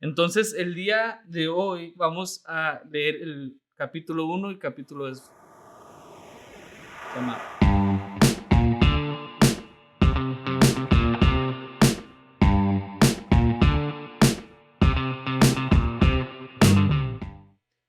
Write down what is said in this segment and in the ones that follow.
Entonces, el día de hoy vamos a leer el capítulo 1 y capítulo 2. Se llama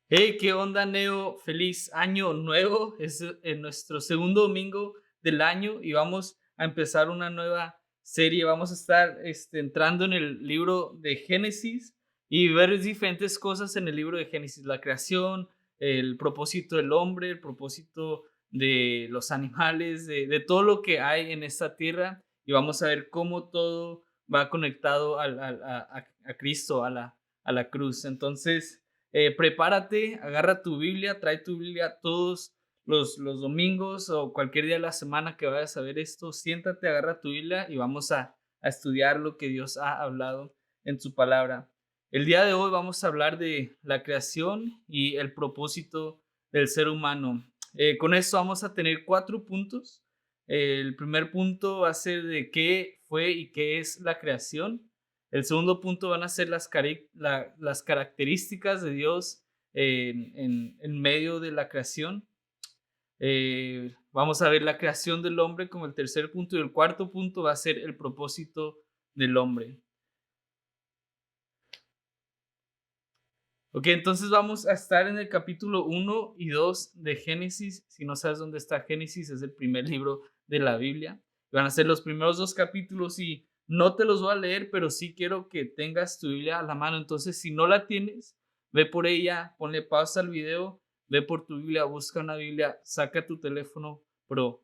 Hey, ¿qué onda, Neo? Feliz año nuevo. Es nuestro segundo domingo del año y vamos a empezar una nueva serie. Vamos a estar entrando en el libro de Génesis y ver diferentes cosas en el libro de Génesis: la creación, el propósito del hombre, el propósito de los animales, de todo lo que hay en esta tierra. Y vamos a ver cómo todo va conectado a Cristo, a la cruz. Entonces, prepárate, agarra tu Biblia, trae tu Biblia todos los domingos o cualquier día de la semana que vayas a ver esto. Siéntate, agarra tu Biblia y vamos a estudiar lo que Dios ha hablado en su palabra. El día de hoy vamos a hablar de la creación y el propósito del ser humano. Con esto vamos a tener 4 puntos. El primer punto va a ser de qué fue y qué es la creación. El segundo punto van a ser las características de Dios en medio de la creación. Vamos a ver la creación del hombre como el tercer punto, y el cuarto punto va a ser el propósito del hombre. Ok, entonces vamos a estar en el capítulo 1 y 2 de Génesis. Si no sabes dónde está Génesis, es el primer libro de la Biblia. Van a ser los primeros 2 capítulos y no te los voy a leer, pero sí quiero que tengas tu Biblia a la mano. Entonces, si no la tienes, ve por ella, ponle pausa al video, ve por tu Biblia, busca una Biblia, saca tu teléfono, pero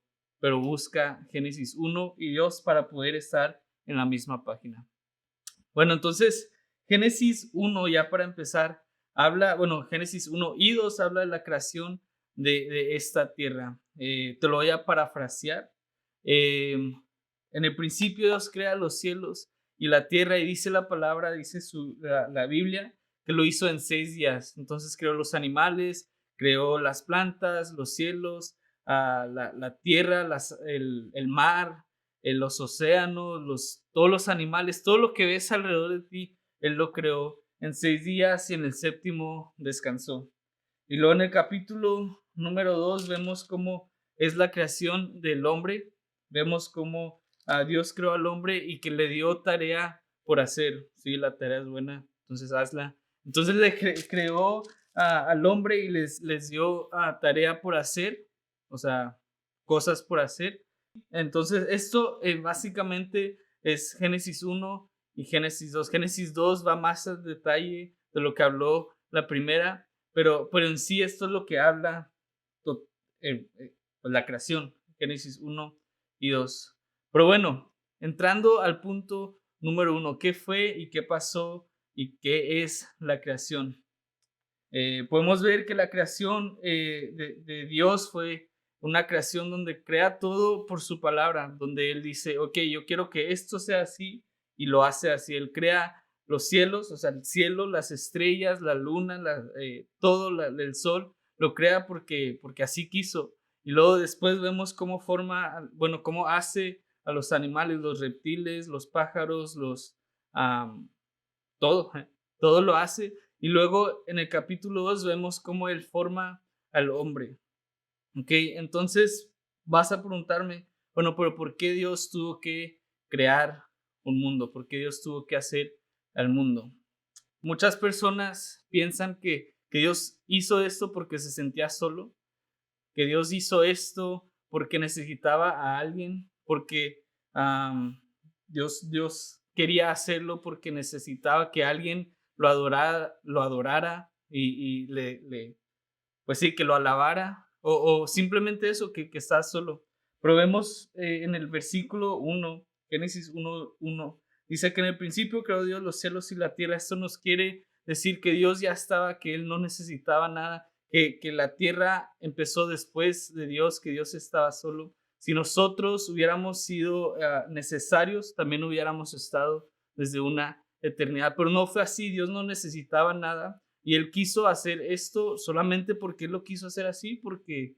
busca Génesis 1 y 2 para poder estar en la misma página. Bueno, entonces, Génesis 1, ya para empezar, Génesis 1 y 2 habla de la creación de esta tierra. Te lo voy a parafrasear. Eh, en el principio Dios crea los cielos y la tierra, y dice la palabra, dice la Biblia, que lo hizo en 6 días. Entonces creó los animales, creó las plantas, los cielos, la tierra, el mar, los océanos, todos los animales, todo lo que ves alrededor de ti, Él lo creó en 6 días y en el séptimo descansó. Y luego en el capítulo número 2 vemos cómo es la creación del hombre. Vemos cómo Dios creó al hombre y que le dio tarea por hacer. Sí, la tarea es buena, entonces hazla. Entonces le creó al hombre y les dio tarea por hacer, o sea, cosas por hacer. Entonces, esto básicamente es Génesis 1 y Génesis 2. Génesis 2 va más al detalle de lo que habló la primera, pero en sí esto es lo que habla pues la creación, Génesis 1 y 2. Pero bueno, entrando al punto número 1, ¿qué fue y qué pasó y qué es la creación? Podemos ver que la creación de Dios fue una creación donde crea todo por su palabra, donde Él dice, ok, yo quiero que esto sea así, y lo hace así. Él crea los cielos, o sea, el cielo, las estrellas, la luna, todo, el sol, lo crea porque así quiso. Y luego después vemos cómo cómo hace a los animales, los reptiles, los pájaros, todo, todo lo hace. Y luego en el capítulo 2 vemos cómo Él forma al hombre. Ok, entonces vas a preguntarme, bueno, pero ¿por qué Dios tuvo que crear un mundo? ¿Por qué Dios tuvo que hacer al mundo? Muchas personas piensan que Dios hizo esto porque se sentía solo, que Dios hizo esto porque necesitaba a alguien, porque Dios quería hacerlo porque necesitaba que alguien lo adorara y pues sí, que lo alabara, o simplemente eso, que está solo. Pero vemos en el versículo 1, Génesis 1:1, dice que en el principio creó Dios los cielos y la tierra. Esto nos quiere decir que Dios ya estaba, que Él no necesitaba nada, que la tierra empezó después de Dios, que Dios estaba solo. Si nosotros hubiéramos sido necesarios, también hubiéramos estado desde una eternidad, pero no fue así. Dios no necesitaba nada y Él quiso hacer esto solamente porque Él lo quiso hacer así, porque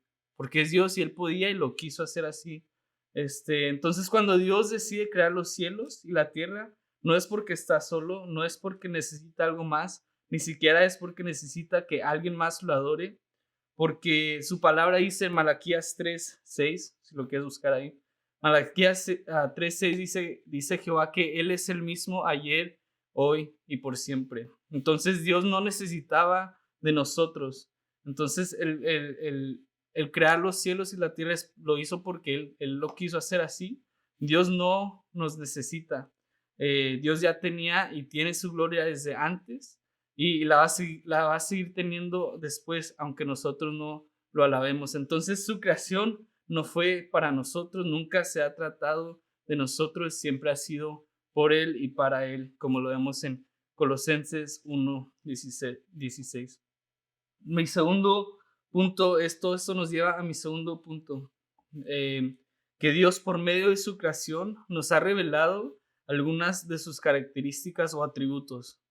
es Dios y Él podía y lo quiso hacer así. Entonces, cuando Dios decide crear los cielos y la tierra, no es porque está solo, no es porque necesita algo más, ni siquiera es porque necesita que alguien más lo adore, porque su palabra dice en Malaquías 3:6, si lo quieres buscar ahí. Malaquías 3:6 dice Jehová que Él es el mismo ayer, hoy y por siempre. Entonces Dios no necesitaba de nosotros. Entonces el crear los cielos y la tierra lo hizo porque él lo quiso hacer así. Dios no nos necesita. Dios ya tenía y tiene su gloria desde antes y la va a seguir teniendo después, aunque nosotros no lo alabemos. Entonces su creación no fue para nosotros, nunca se ha tratado de nosotros, siempre ha sido por Él y para Él, como lo vemos en Colosenses 1:16. Mi segundo punto es, todo esto nos lleva a mi segundo punto, que Dios por medio de su creación nos ha revelado algunas de sus características o atributos.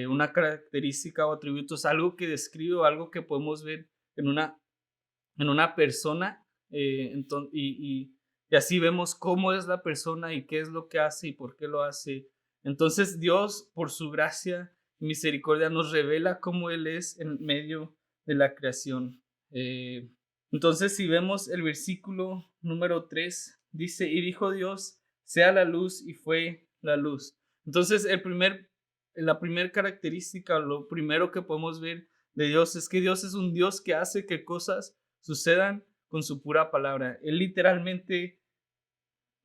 Una característica o atributo es algo que describe o algo que podemos ver en una persona, y así vemos cómo es la persona y qué es lo que hace y por qué lo hace. Entonces Dios, por su gracia y misericordia, nos revela cómo Él es en medio de la creación. Entonces, si vemos el versículo número 3, dice, y dijo Dios, sea la luz, y fue la luz. Entonces, la primera característica, lo primero que podemos ver de Dios es que Dios es un Dios que hace que cosas sucedan con su pura palabra. Él literalmente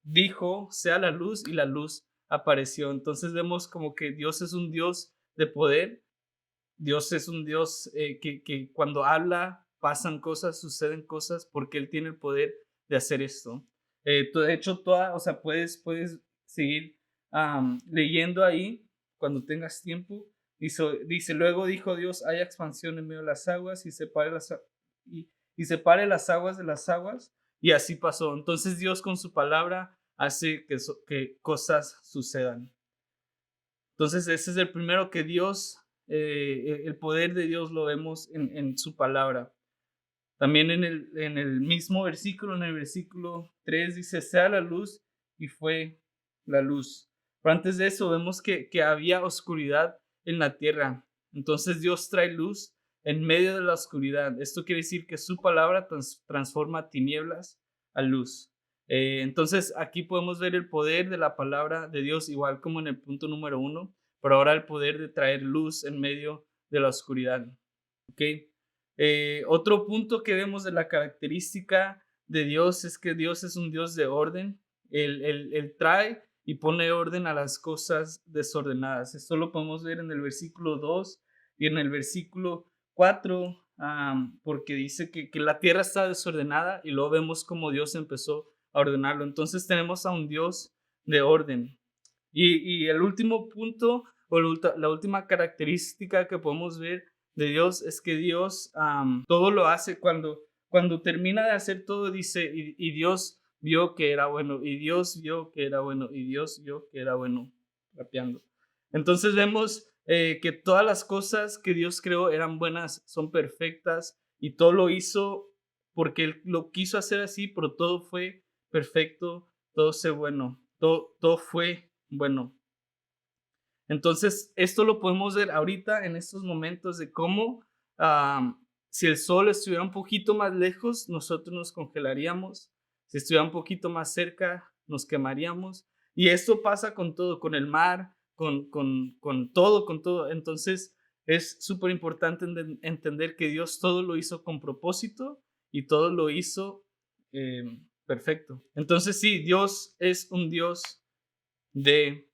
dijo, sea la luz, y la luz apareció. Entonces vemos como que Dios es un Dios de poder. Dios es un Dios que cuando habla pasan cosas, suceden cosas, porque Él tiene el poder de hacer esto. De hecho, puedes seguir leyendo ahí cuando tengas tiempo. Dice, luego dijo Dios, haya expansión en medio de las aguas y separe las aguas de las aguas, y así pasó. Entonces Dios con su palabra hace que cosas sucedan. Entonces ese es el primero, que Dios, el poder de Dios lo vemos en su palabra. También en el mismo versículo, en el versículo 3 dice, sea la luz, y fue la luz. Pero antes de eso vemos que había oscuridad en la tierra. Entonces Dios trae luz en medio de la oscuridad. Esto quiere decir que su palabra transforma tinieblas a luz. Entonces aquí podemos ver el poder de la palabra de Dios, igual como en el punto número 1, pero ahora el poder de traer luz en medio de la oscuridad. ¿Ok? Otro punto que vemos de la característica de Dios es que Dios es un Dios de orden. Él trae y pone orden a las cosas desordenadas. Esto lo podemos ver en el versículo 2 y en el versículo 4, porque dice que la tierra está desordenada, y luego vemos cómo Dios empezó a ordenarlo. Entonces tenemos a un Dios de orden. Y el último punto, o la última característica que podemos ver de Dios, es que Dios todo lo hace cuando termina de hacer todo, dice, y Dios vio que era bueno, y Dios vio que era bueno, y Dios vio que era bueno, rapeando. Entonces vemos que todas las cosas que Dios creó eran buenas, son perfectas, y todo lo hizo porque Él lo quiso hacer así, pero todo fue perfecto, todo fue bueno, todo fue bueno. Entonces, esto lo podemos ver ahorita en estos momentos de cómo si el sol estuviera un poquito más lejos, nosotros nos congelaríamos. Si estuviera un poquito más cerca, nos quemaríamos. Y esto pasa con todo, con el mar, con todo. Entonces, es súper importante entender que Dios todo lo hizo con propósito y todo lo hizo perfecto. Entonces, sí, Dios es un Dios de...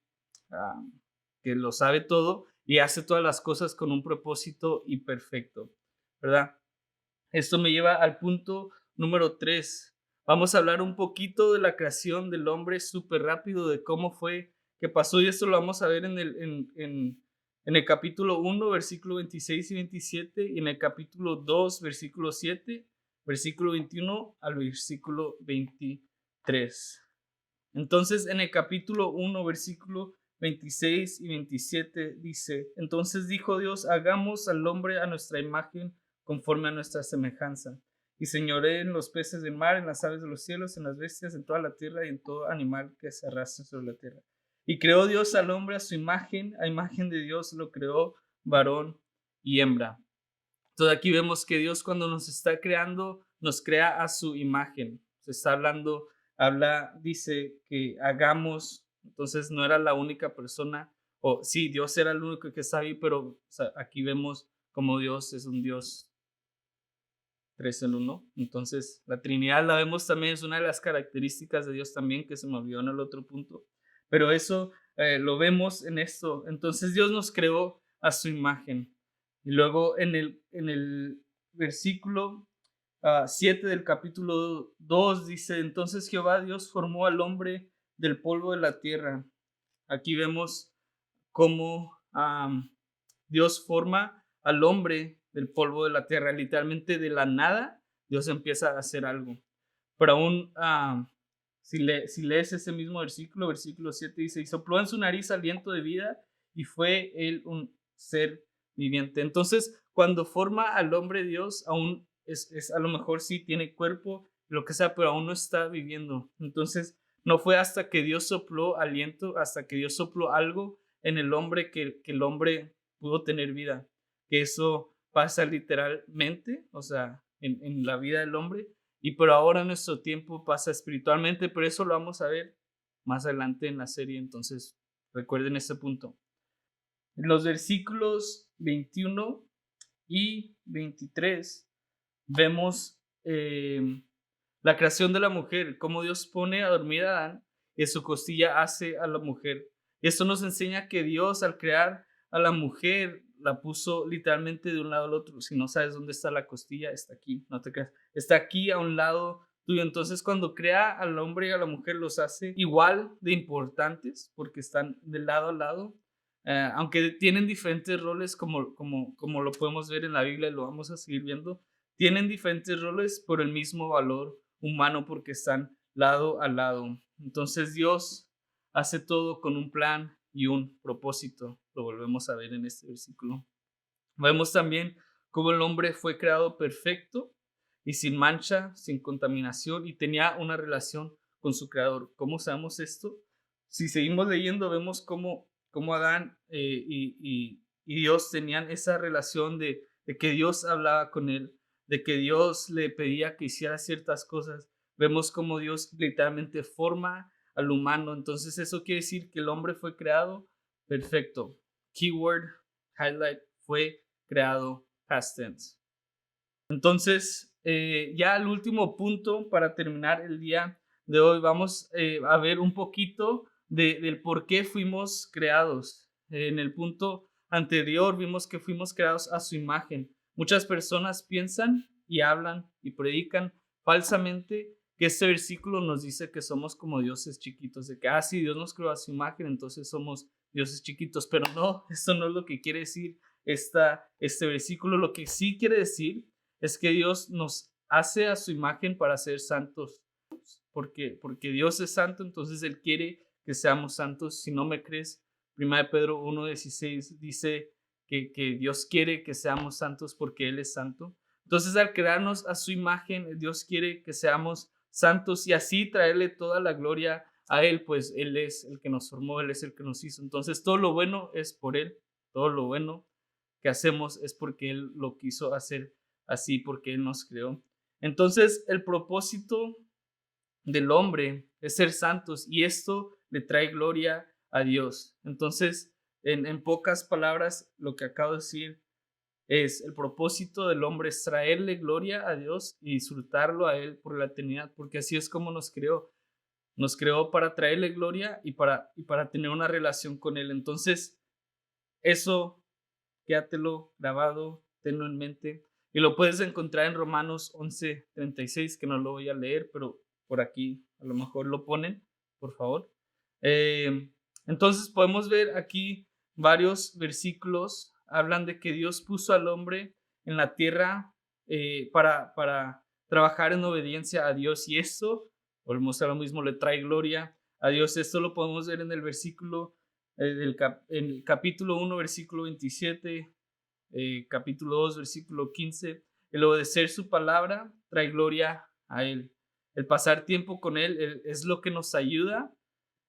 que lo sabe todo y hace todas las cosas con un propósito y perfecto, ¿verdad? Esto me lleva al punto número 3. Vamos a hablar un poquito de la creación del hombre súper rápido, de cómo fue que pasó, y esto lo vamos a ver en el capítulo 1, versículo 26 y 27, y en el capítulo 2, versículo 7, versículo 21 al versículo 23. Entonces, en el capítulo 1, versículo 26 y 27 dice, entonces dijo Dios, hagamos al hombre a nuestra imagen, conforme a nuestra semejanza, y señoree en los peces del mar, en las aves de los cielos, en las bestias, en toda la tierra y en todo animal que se arrastre sobre la tierra. Y creó Dios al hombre a imagen de Dios lo creó, varón y hembra. Entonces aquí vemos que Dios cuando nos está creando, nos crea a su imagen. Se está hablando, dice que hagamos, entonces no era la única persona, o sí, Dios era el único que estaba ahí, pero o sea, aquí vemos como Dios es un Dios tres en uno. Entonces la Trinidad la vemos también, es una de las características de Dios también, que se me olvidó en el otro punto. Pero eso lo vemos en esto. Entonces Dios nos creó a su imagen. Y luego en el versículo 7 del capítulo 2 dice, entonces Jehová Dios formó al hombre del polvo de la tierra. Aquí vemos cómo Dios forma al hombre del polvo de la tierra, literalmente de la nada, Dios empieza a hacer algo. Pero aún, si lees ese mismo versículo 7 dice, y sopló en su nariz aliento de vida y fue él un ser viviente. Entonces, cuando forma al hombre Dios, aún a lo mejor sí tiene cuerpo, lo que sea, pero aún no está viviendo. Entonces, no fue hasta que Dios sopló aliento, hasta que Dios sopló algo en el hombre que el hombre pudo tener vida. Que eso pasa literalmente, o sea, en la vida del hombre, y pero ahora en nuestro tiempo pasa espiritualmente, pero eso lo vamos a ver más adelante en la serie, entonces recuerden ese punto. En los versículos 21 y 23 vemos la creación de la mujer, cómo Dios pone a dormir a Adán y su costilla hace a la mujer. Esto nos enseña que Dios al crear a la mujer la puso literalmente de un lado al otro. Si no sabes dónde está la costilla, está aquí, no te creas. Está aquí a un lado tuyo. Entonces cuando crea al hombre y a la mujer los hace igual de importantes porque están de lado a lado. Aunque tienen diferentes roles como lo podemos ver en la Biblia y lo vamos a seguir viendo, tienen diferentes roles por el mismo valor humano porque están lado a lado. Entonces Dios hace todo con un plan y un propósito. Lo volvemos a ver en este versículo. Vemos también cómo el hombre fue creado perfecto y sin mancha, sin contaminación y tenía una relación con su creador. ¿Cómo sabemos esto? Si seguimos leyendo, vemos cómo Adán y Dios tenían esa relación de que Dios hablaba con él, de que Dios le pedía que hiciera ciertas cosas. Vemos cómo Dios literalmente forma al humano. Entonces eso quiere decir que el hombre fue creado perfecto. Keyword, highlight, fue creado past tense. Entonces, ya al último punto para terminar el día de hoy, vamos a ver un poquito del por qué fuimos creados. En el punto anterior vimos que fuimos creados a su imagen. Muchas personas piensan y hablan y predican falsamente que este versículo nos dice que somos como dioses chiquitos, de que, sí, Dios nos creó a su imagen, entonces somos dioses chiquitos, pero no, esto no es lo que quiere decir este versículo. Lo que sí quiere decir es que Dios nos hace a su imagen para ser santos, porque Dios es santo, entonces Él quiere que seamos santos. Si no me crees, 1 Pedro 1:16 dice que Dios quiere que seamos santos porque Él es santo. Entonces, al crearnos a su imagen, Dios quiere que seamos santos y así traerle toda la gloria a Él, pues Él es el que nos formó, Él es el que nos hizo. Entonces, todo lo bueno es por Él, todo lo bueno que hacemos es porque Él lo quiso hacer así, porque Él nos creó. Entonces, el propósito del hombre es ser santos y esto le trae gloria a Dios. Entonces, en pocas palabras, lo que acabo de decir es el propósito del hombre es traerle gloria a Dios y disfrutarlo a Él por la eternidad, porque así es como nos creó. Nos creó para traerle gloria y para tener una relación con Él. Entonces, eso, quédatelo grabado, tenlo en mente. Y lo puedes encontrar en Romanos 11:36, que no lo voy a leer, pero por aquí a lo mejor lo ponen, por favor. Entonces podemos ver aquí varios versículos. Hablan de que Dios puso al hombre en la tierra para trabajar en obediencia a Dios. Y esto, volvemos a lo mismo, le trae gloria a Dios. Esto lo podemos ver en el versículo, en el capítulo 1, versículo 27, capítulo 2, versículo 15. El obedecer su palabra trae gloria a Él. El pasar tiempo con Él es lo que nos ayuda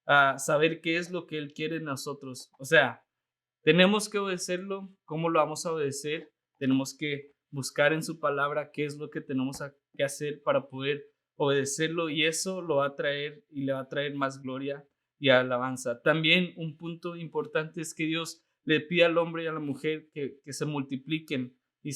a saber qué es lo que Él quiere de nosotros. O sea, tenemos que obedecerlo. ¿Cómo lo vamos a obedecer? Tenemos que buscar en su palabra qué es lo que tenemos que hacer para poder obedecerlo, y eso lo va a traer y le va a traer más gloria y alabanza. También un punto importante es que Dios le pide al hombre y a la mujer que se multipliquen y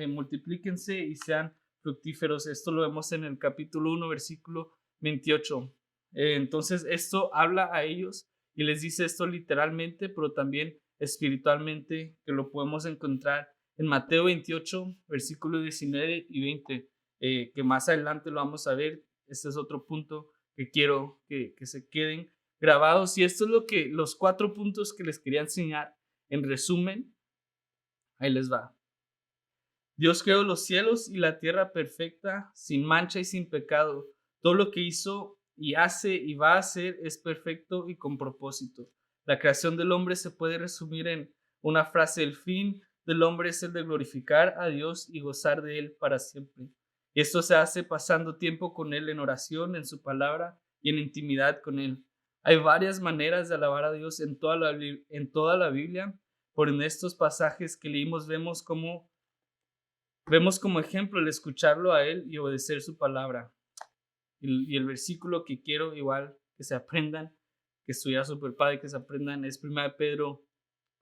multiplíquense y sean fructíferos. Esto lo vemos en el capítulo 1, versículo 28. Entonces, esto habla a ellos y les dice esto literalmente, pero también espiritualmente, que lo podemos encontrar en Mateo 28, versículos 19 y 20, que más adelante lo vamos a ver. Este es otro punto que quiero que se queden grabados, y esto es los 4 puntos que les quería enseñar. En resumen, ahí les va. Dios creó los cielos y la tierra perfecta, sin mancha y sin pecado. Todo lo que hizo y hace y va a hacer es perfecto y con propósito. La creación del hombre se puede resumir en una frase: el fin del hombre es el de glorificar a Dios y gozar de Él para siempre. Y esto se hace pasando tiempo con Él en oración, en su palabra y en intimidad con Él. Hay varias maneras de alabar a Dios en toda la Biblia, pero en estos pasajes que leímos vemos como ejemplo el escucharlo a Él y obedecer su palabra. Y el versículo que quiero igual que se aprendan, que estuviera súper padre que se aprendan, es 1 Pedro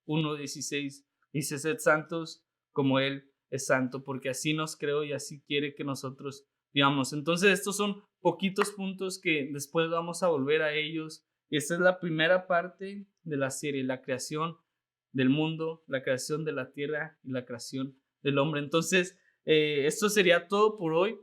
1:16. Dice: sed santos como Él es santo, porque así nos creó y así quiere que nosotros vivamos. Entonces, estos son poquitos puntos que después vamos a volver a ellos. Y esta es la primera parte de la serie: la creación del mundo, la creación de la tierra y la creación del hombre. Entonces, esto sería todo por hoy.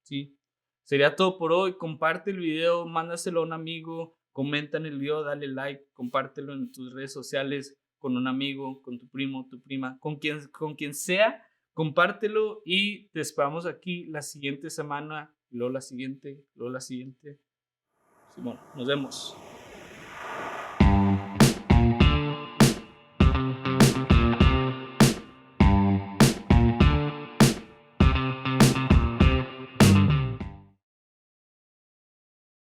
Sí, sería todo por hoy. Comparte el video, mándaselo a un amigo, comenta en el video, dale like, compártelo en tus redes sociales con un amigo, con tu primo, tu prima, con quien sea. Compártelo y te esperamos aquí la siguiente semana, luego la siguiente, luego la siguiente. Sí, bueno, nos vemos.